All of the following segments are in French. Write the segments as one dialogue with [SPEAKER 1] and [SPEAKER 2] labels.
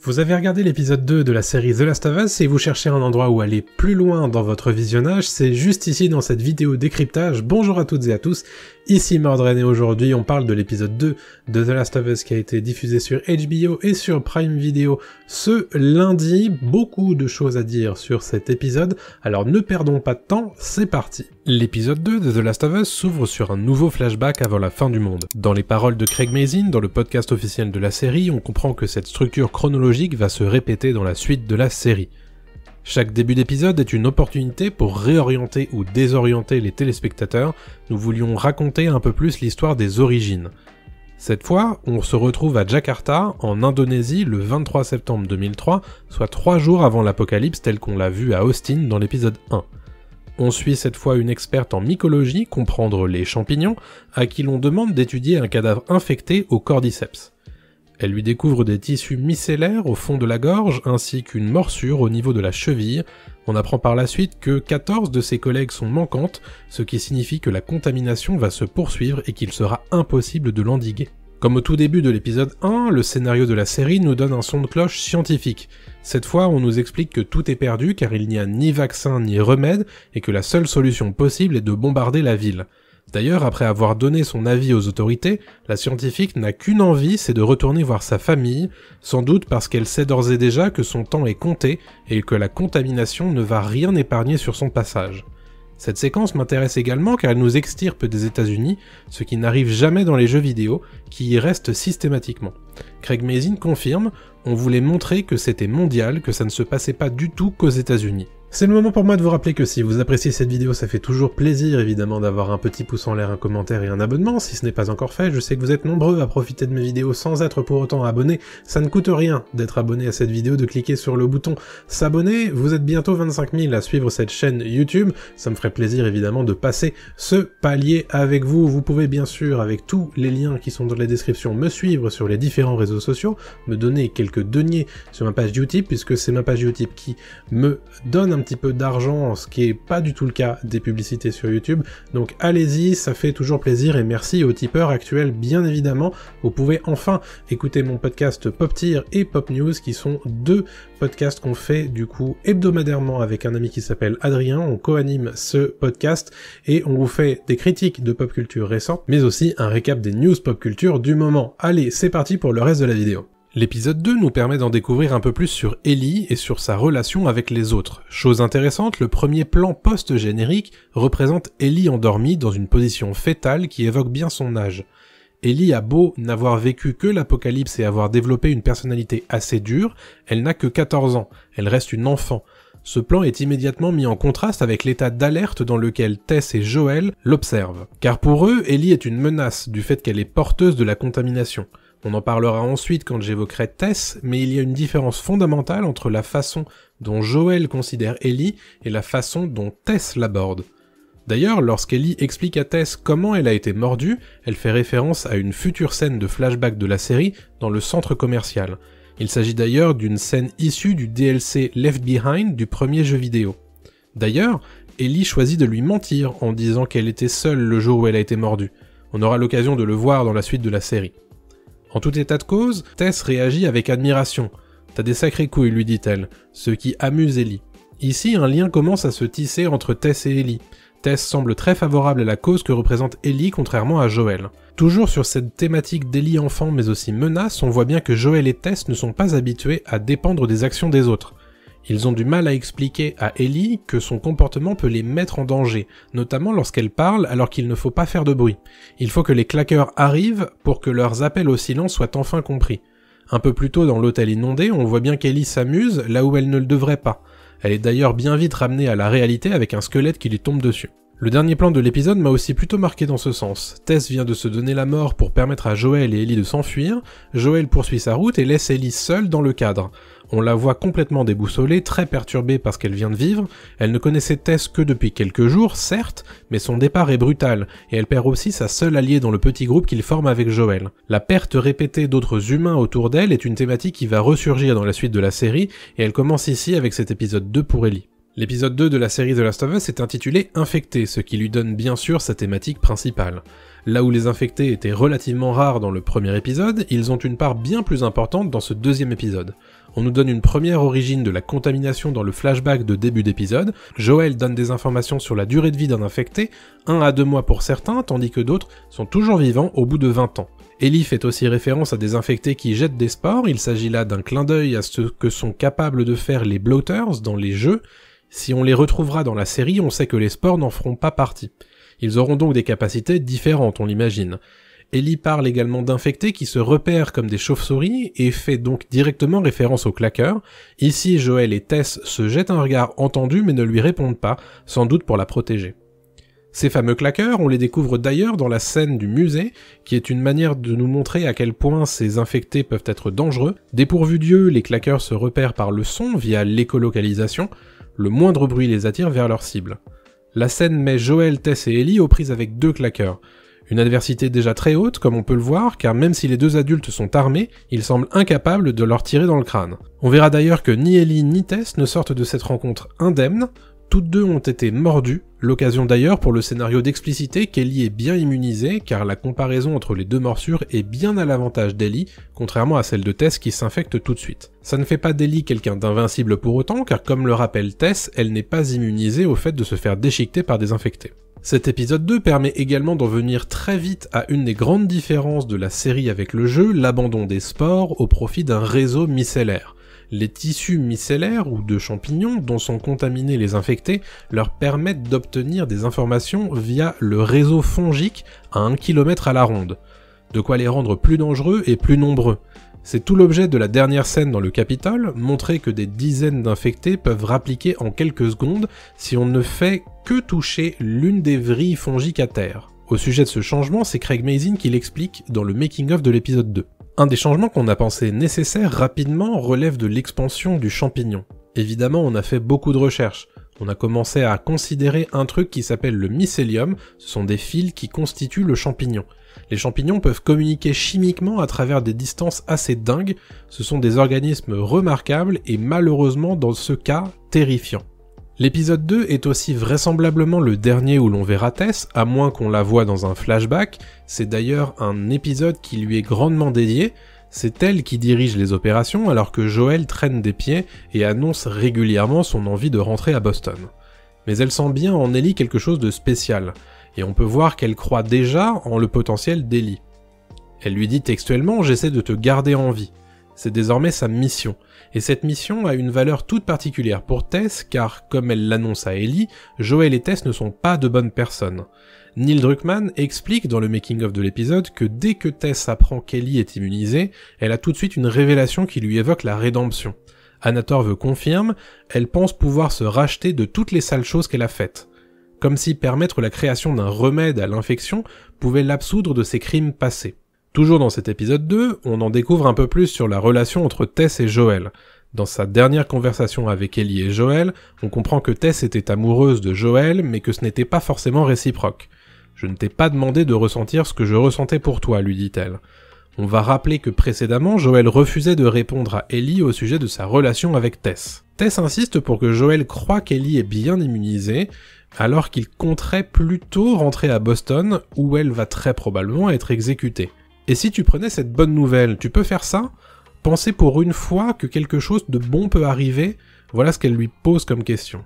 [SPEAKER 1] Vous avez regardé l'épisode 2 de la série The Last of Us et vous cherchez un endroit où aller plus loin dans votre visionnage, c'est juste ici dans cette vidéo décryptage. Bonjour à toutes et à tous, ici Mordred et aujourd'hui on parle de l'épisode 2 de The Last of Us qui a été diffusé sur HBO et sur Prime Video ce lundi. Beaucoup de choses à dire sur cet épisode, alors ne perdons pas de temps, c'est parti. L'épisode 2 de The Last of Us s'ouvre sur un nouveau flashback avant la fin du monde. Dans les paroles de Craig Mazin, dans le podcast officiel de la série, on comprend que cette structure chronologique va se répéter dans la suite de la série. Chaque début d'épisode est une opportunité pour réorienter ou désorienter les téléspectateurs. Nous voulions raconter un peu plus l'histoire des origines. Cette fois, on se retrouve à Jakarta, en Indonésie, le 23 septembre 2003, soit 3 jours avant l'apocalypse tel qu'on l'a vu à Austin dans l'épisode 1. On suit cette fois une experte en mycologie, comprendre les champignons, à qui l'on demande d'étudier un cadavre infecté au cordyceps. Elle lui découvre des tissus micellaires au fond de la gorge, ainsi qu'une morsure au niveau de la cheville. On apprend par la suite que 14 de ses collègues sont manquantes, ce qui signifie que la contamination va se poursuivre et qu'il sera impossible de l'endiguer. Comme au tout début de l'épisode 1, le scénario de la série nous donne un son de cloche scientifique. Cette fois, on nous explique que tout est perdu car il n'y a ni vaccin ni remède et que la seule solution possible est de bombarder la ville. D'ailleurs, après avoir donné son avis aux autorités, la scientifique n'a qu'une envie, c'est de retourner voir sa famille, sans doute parce qu'elle sait d'ores et déjà que son temps est compté et que la contamination ne va rien épargner sur son passage. Cette séquence m'intéresse également car elle nous extirpe des États-Unis, ce qui n'arrive jamais dans les jeux vidéo, qui y restent systématiquement. Craig Mazin confirme, on voulait montrer que c'était mondial, que ça ne se passait pas du tout qu'aux États-Unis. C'est le moment pour moi de vous rappeler que si vous appréciez cette vidéo, ça fait toujours plaisir évidemment d'avoir un petit pouce en l'air, un commentaire et un abonnement. Si ce n'est pas encore fait, je sais que vous êtes nombreux à profiter de mes vidéos sans être pour autant abonnés. Ça ne coûte rien d'être abonné à cette vidéo, de cliquer sur le bouton s'abonner. Vous êtes bientôt 25 000 à suivre cette chaîne YouTube. Ça me ferait plaisir évidemment de passer ce palier avec vous. Vous pouvez bien sûr, avec tous les liens qui sont dans la description, me suivre sur les différents réseaux sociaux, me donner quelques deniers sur ma page Utip, puisque c'est ma page Utip qui me donne un petit peu d'argent, ce qui est pas du tout le cas des publicités sur YouTube, donc allez-y, ça fait toujours plaisir et merci aux tipeurs actuels bien évidemment. Vous pouvez enfin écouter mon podcast Pop Tier et Pop News qui sont deux podcasts qu'on fait du coup hebdomadairement avec un ami qui s'appelle Adrien, on co-anime ce podcast et on vous fait des critiques de pop culture récentes, mais aussi un récap des news pop culture du moment. Allez, c'est parti pour le reste de la vidéo. L'épisode 2 nous permet d'en découvrir un peu plus sur Ellie et sur sa relation avec les autres. Chose intéressante, le premier plan post-générique représente Ellie endormie dans une position fétale qui évoque bien son âge. Ellie a beau n'avoir vécu que l'apocalypse et avoir développé une personnalité assez dure, elle n'a que 14 ans, elle reste une enfant. Ce plan est immédiatement mis en contraste avec l'état d'alerte dans lequel Tess et Joel l'observent. Car pour eux, Ellie est une menace du fait qu'elle est porteuse de la contamination. On en parlera ensuite quand j'évoquerai Tess, mais il y a une différence fondamentale entre la façon dont Joel considère Ellie et la façon dont Tess l'aborde. D'ailleurs, lorsqu'Ellie explique à Tess comment elle a été mordue, elle fait référence à une future scène de flashback de la série dans le centre commercial. Il s'agit d'ailleurs d'une scène issue du DLC Left Behind du premier jeu vidéo. D'ailleurs, Ellie choisit de lui mentir en disant qu'elle était seule le jour où elle a été mordue. On aura l'occasion de le voir dans la suite de la série. En tout état de cause, Tess réagit avec admiration. « T'as des sacrées couilles », lui dit-elle, ce qui amuse Ellie. Ici, un lien commence à se tisser entre Tess et Ellie. Tess semble très favorable à la cause que représente Ellie, contrairement à Joel. Toujours sur cette thématique d'Ellie enfant mais aussi menace, on voit bien que Joel et Tess ne sont pas habitués à dépendre des actions des autres. Ils ont du mal à expliquer à Ellie que son comportement peut les mettre en danger, notamment lorsqu'elle parle alors qu'il ne faut pas faire de bruit. Il faut que les claqueurs arrivent pour que leurs appels au silence soient enfin compris. Un peu plus tôt dans l'hôtel inondé, on voit bien qu'Ellie s'amuse là où elle ne le devrait pas. Elle est d'ailleurs bien vite ramenée à la réalité avec un squelette qui lui tombe dessus. Le dernier plan de l'épisode m'a aussi plutôt marqué dans ce sens. Tess vient de se donner la mort pour permettre à Joel et Ellie de s'enfuir, Joel poursuit sa route et laisse Ellie seule dans le cadre. On la voit complètement déboussolée, très perturbée par ce qu'elle vient de vivre, elle ne connaissait Tess que depuis quelques jours, certes, mais son départ est brutal, et elle perd aussi sa seule alliée dans le petit groupe qu'il forme avec Joel. La perte répétée d'autres humains autour d'elle est une thématique qui va ressurgir dans la suite de la série, et elle commence ici avec cet épisode 2 pour Ellie. L'épisode 2 de la série The Last of Us est intitulé Infecté, ce qui lui donne bien sûr sa thématique principale. Là où les infectés étaient relativement rares dans le premier épisode, ils ont une part bien plus importante dans ce deuxième épisode. On nous donne une première origine de la contamination dans le flashback de début d'épisode, Joel donne des informations sur la durée de vie d'un infecté, 1 à 2 mois pour certains, tandis que d'autres sont toujours vivants au bout de 20 ans. Ellie fait aussi référence à des infectés qui jettent des spores, il s'agit là d'un clin d'œil à ce que sont capables de faire les bloaters dans les jeux. Si on les retrouvera dans la série, on sait que les spores n'en feront pas partie. Ils auront donc des capacités différentes, on l'imagine. Ellie parle également d'infectés qui se repèrent comme des chauves-souris et fait donc directement référence aux claqueurs. Ici, Joel et Tess se jettent un regard entendu mais ne lui répondent pas, sans doute pour la protéger. Ces fameux claqueurs, on les découvre d'ailleurs dans la scène du musée, qui est une manière de nous montrer à quel point ces infectés peuvent être dangereux. Dépourvus d'yeux, les claqueurs se repèrent par le son via l'écolocalisation, le moindre bruit les attire vers leur cible. La scène met Joel, Tess et Ellie aux prises avec 2 claqueurs. Une adversité déjà très haute, comme on peut le voir, car même si les 2 adultes sont armés, ils semblent incapables de leur tirer dans le crâne. On verra d'ailleurs que ni Ellie ni Tess ne sortent de cette rencontre indemnes, toutes 2 ont été mordues, l'occasion d'ailleurs pour le scénario d'expliciter qu'Ellie est bien immunisée, car la comparaison entre les 2 morsures est bien à l'avantage d'Ellie, contrairement à celle de Tess qui s'infecte tout de suite. Ça ne fait pas d'Ellie quelqu'un d'invincible pour autant, car comme le rappelle Tess, elle n'est pas immunisée au fait de se faire déchiqueter par des infectés. Cet épisode 2 permet également d'en venir très vite à une des grandes différences de la série avec le jeu, l'abandon des spores au profit d'un réseau micellaire. Les tissus micellaires ou de champignons dont sont contaminés les infectés leur permettent d'obtenir des informations via le réseau fongique à 1 km à la ronde. De quoi les rendre plus dangereux et plus nombreux. C'est tout l'objet de la dernière scène dans le Capitole, montrer que des dizaines d'infectés peuvent rappliquer en quelques secondes si on ne fait que toucher l'une des vrilles fongiques à terre. Au sujet de ce changement, c'est Craig Mazin qui l'explique dans le making-of de l'épisode 2. Un des changements qu'on a pensé nécessaire rapidement relève de l'expansion du champignon. Évidemment, on a fait beaucoup de recherches. On a commencé à considérer un truc qui s'appelle le mycélium, ce sont des fils qui constituent le champignon. Les champignons peuvent communiquer chimiquement à travers des distances assez dingues, ce sont des organismes remarquables et malheureusement dans ce cas, terrifiants. L'épisode 2 est aussi vraisemblablement le dernier où l'on verra Tess, à moins qu'on la voie dans un flashback, c'est d'ailleurs un épisode qui lui est grandement dédié, c'est elle qui dirige les opérations alors que Joel traîne des pieds et annonce régulièrement son envie de rentrer à Boston. Mais elle sent bien en Ellie quelque chose de spécial, et on peut voir qu'elle croit déjà en le potentiel d'Ellie. Elle lui dit textuellement « J'essaie de te garder en vie ». C'est désormais sa mission, et cette mission a une valeur toute particulière pour Tess car, comme elle l'annonce à Ellie, Joel et Tess ne sont pas de bonnes personnes. Neil Druckmann explique dans le making-of de l'épisode que dès que Tess apprend qu'Ellie est immunisée, elle a tout de suite une révélation qui lui évoque la rédemption. Anna Torv confirme, elle pense pouvoir se racheter de toutes les sales choses qu'elle a faites. Comme si permettre la création d'un remède à l'infection pouvait l'absoudre de ses crimes passés. Toujours dans cet épisode 2, on en découvre un peu plus sur la relation entre Tess et Joel. Dans sa dernière conversation avec Ellie et Joel, on comprend que Tess était amoureuse de Joel, mais que ce n'était pas forcément réciproque. « Je ne t'ai pas demandé de ressentir ce que je ressentais pour toi », lui dit-elle. On va rappeler que précédemment, Joel refusait de répondre à Ellie au sujet de sa relation avec Tess. Tess insiste pour que Joel croie qu'Ellie est bien immunisée, alors qu'il compterait plutôt rentrer à Boston, où elle va très probablement être exécutée. Et si tu prenais cette bonne nouvelle, tu peux faire ça ? Penser pour une fois que quelque chose de bon peut arriver, voilà ce qu'elle lui pose comme question.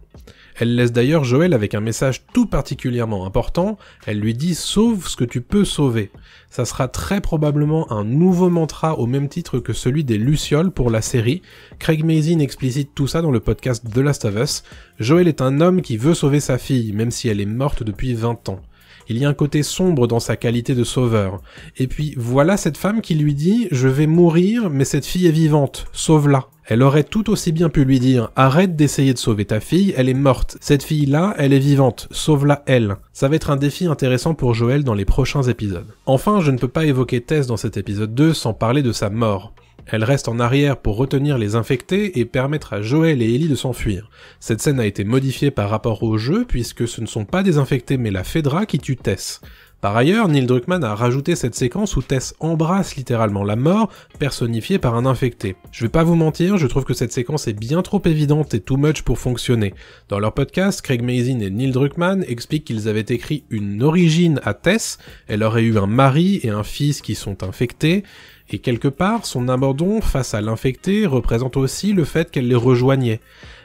[SPEAKER 1] Elle laisse d'ailleurs Joel avec un message tout particulièrement important, elle lui dit « Sauve ce que tu peux sauver ». Ça sera très probablement un nouveau mantra au même titre que celui des Lucioles pour la série. Craig Mazin explicite tout ça dans le podcast The Last of Us. Joel est un homme qui veut sauver sa fille, même si elle est morte depuis 20 ans. Il y a un côté sombre dans sa qualité de sauveur. Et puis voilà cette femme qui lui dit « Je vais mourir, mais cette fille est vivante, sauve-la ». Elle aurait tout aussi bien pu lui dire « Arrête d'essayer de sauver ta fille, elle est morte. Cette fille-là, elle est vivante, sauve-la elle ». Ça va être un défi intéressant pour Joel dans les prochains épisodes. Enfin, je ne peux pas évoquer Tess dans cet épisode 2 sans parler de sa mort. Elle reste en arrière pour retenir les infectés et permettre à Joel et Ellie de s'enfuir. Cette scène a été modifiée par rapport au jeu puisque ce ne sont pas des infectés mais la Fedra qui tue Tess. Par ailleurs, Neil Druckmann a rajouté cette séquence où Tess embrasse littéralement la mort, personnifiée par un infecté. Je vais pas vous mentir, je trouve que cette séquence est bien trop évidente et too much pour fonctionner. Dans leur podcast, Craig Mazin et Neil Druckmann expliquent qu'ils avaient écrit une origine à Tess, elle aurait eu un mari et un fils qui sont infectés, et quelque part, son abandon face à l'infecté représente aussi le fait qu'elle les rejoignait.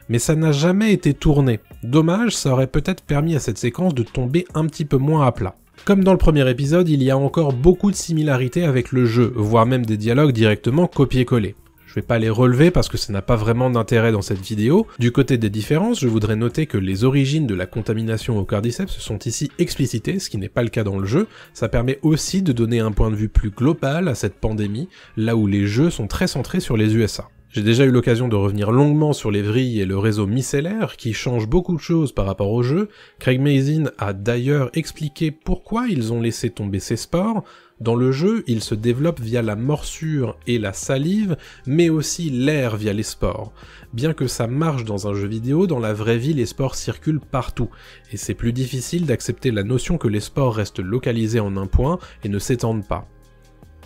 [SPEAKER 1] Mais ça n'a jamais été tourné. Dommage, ça aurait peut-être permis à cette séquence de tomber un petit peu moins à plat. Comme dans le premier épisode, il y a encore beaucoup de similarités avec le jeu, voire même des dialogues directement copier-coller. Je vais pas les relever parce que ça n'a pas vraiment d'intérêt dans cette vidéo. Du côté des différences, je voudrais noter que les origines de la contamination au cordyceps sont ici explicitées, ce qui n'est pas le cas dans le jeu. Ça permet aussi de donner un point de vue plus global à cette pandémie, là où les jeux sont très centrés sur les USA. J'ai déjà eu l'occasion de revenir longuement sur les vrilles et le réseau micellaire, qui changent beaucoup de choses par rapport au jeu. Craig Mazin a d'ailleurs expliqué pourquoi ils ont laissé tomber ces spores. Dans le jeu, ils se développent via la morsure et la salive, mais aussi l'air via les spores. Bien que ça marche dans un jeu vidéo, dans la vraie vie les spores circulent partout, et c'est plus difficile d'accepter la notion que les spores restent localisés en un point et ne s'étendent pas.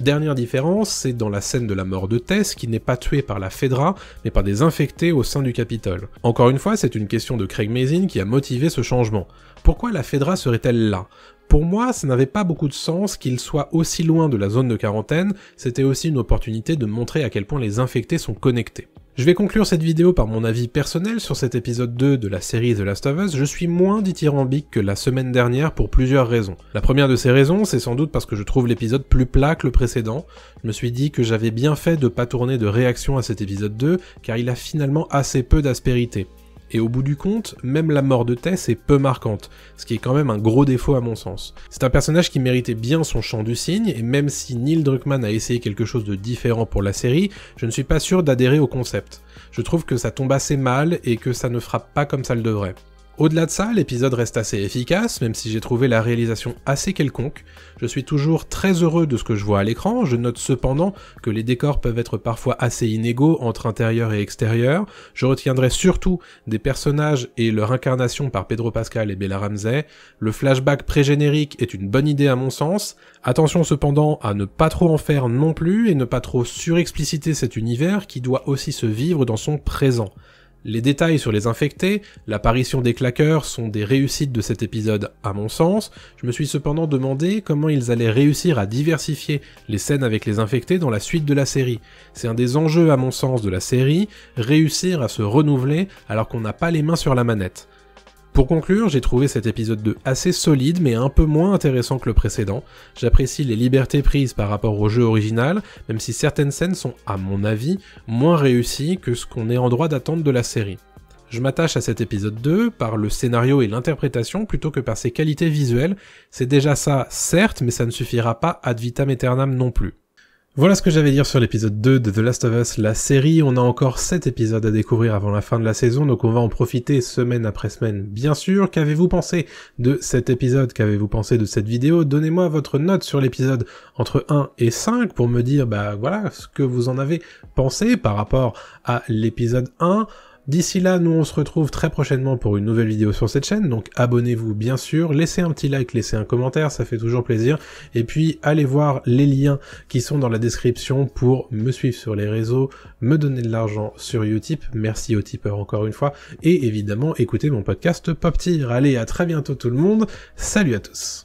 [SPEAKER 1] Dernière différence, c'est dans la scène de la mort de Tess, qui n'est pas tuée par la Fedra, mais par des infectés au sein du Capitole. Encore une fois, c'est une question de Craig Mazin qui a motivé ce changement. Pourquoi la Fedra serait-elle là ? Pour moi, ça n'avait pas beaucoup de sens qu'il soit aussi loin de la zone de quarantaine, c'était aussi une opportunité de montrer à quel point les infectés sont connectés. Je vais conclure cette vidéo par mon avis personnel sur cet épisode 2 de la série The Last of Us. Je suis moins dithyrambique que la semaine dernière pour plusieurs raisons. La première de ces raisons, c'est sans doute parce que je trouve l'épisode plus plat que le précédent. Je me suis dit que j'avais bien fait de pas tourner de réaction à cet épisode 2, car il a finalement assez peu d'aspérité. Et au bout du compte, même la mort de Tess est peu marquante, ce qui est quand même un gros défaut à mon sens. C'est un personnage qui méritait bien son chant du cygne, et même si Neil Druckmann a essayé quelque chose de différent pour la série, je ne suis pas sûr d'adhérer au concept. Je trouve que ça tombe assez mal, et que ça ne frappe pas comme ça le devrait. Au-delà de ça, l'épisode reste assez efficace, même si j'ai trouvé la réalisation assez quelconque. Je suis toujours très heureux de ce que je vois à l'écran, je note cependant que les décors peuvent être parfois assez inégaux entre intérieur et extérieur. Je retiendrai surtout des personnages et leur incarnation par Pedro Pascal et Bella Ramsey. Le flashback pré-générique est une bonne idée à mon sens. Attention cependant à ne pas trop en faire non plus et ne pas trop surexpliciter cet univers qui doit aussi se vivre dans son présent. Les détails sur les infectés, l'apparition des claqueurs sont des réussites de cet épisode à mon sens. Je me suis cependant demandé comment ils allaient réussir à diversifier les scènes avec les infectés dans la suite de la série. C'est un des enjeux à mon sens de la série, réussir à se renouveler alors qu'on n'a pas les mains sur la manette. Pour conclure, j'ai trouvé cet épisode 2 assez solide mais un peu moins intéressant que le précédent. J'apprécie les libertés prises par rapport au jeu original, même si certaines scènes sont, à mon avis, moins réussies que ce qu'on est en droit d'attendre de la série. Je m'attache à cet épisode 2 par le scénario et l'interprétation plutôt que par ses qualités visuelles. C'est déjà ça, certes, mais ça ne suffira pas ad vitam aeternam non plus. Voilà ce que j'avais à dire sur l'épisode 2 de The Last of Us, la série. On a encore 7 épisodes à découvrir avant la fin de la saison, donc on va en profiter semaine après semaine. Bien sûr, qu'avez-vous pensé de cet épisode? Qu'avez-vous pensé de cette vidéo? Donnez-moi votre note sur l'épisode entre 1 et 5 pour me dire, voilà, ce que vous en avez pensé par rapport à l'épisode 1. D'ici là, nous on se retrouve très prochainement pour une nouvelle vidéo sur cette chaîne, donc abonnez-vous bien sûr, laissez un petit like, laissez un commentaire, ça fait toujours plaisir, et puis allez voir les liens qui sont dans la description pour me suivre sur les réseaux, me donner de l'argent sur Utip, merci aux tipeurs encore une fois, et évidemment écouter mon podcast Pop Tier. Allez, à très bientôt tout le monde, salut à tous.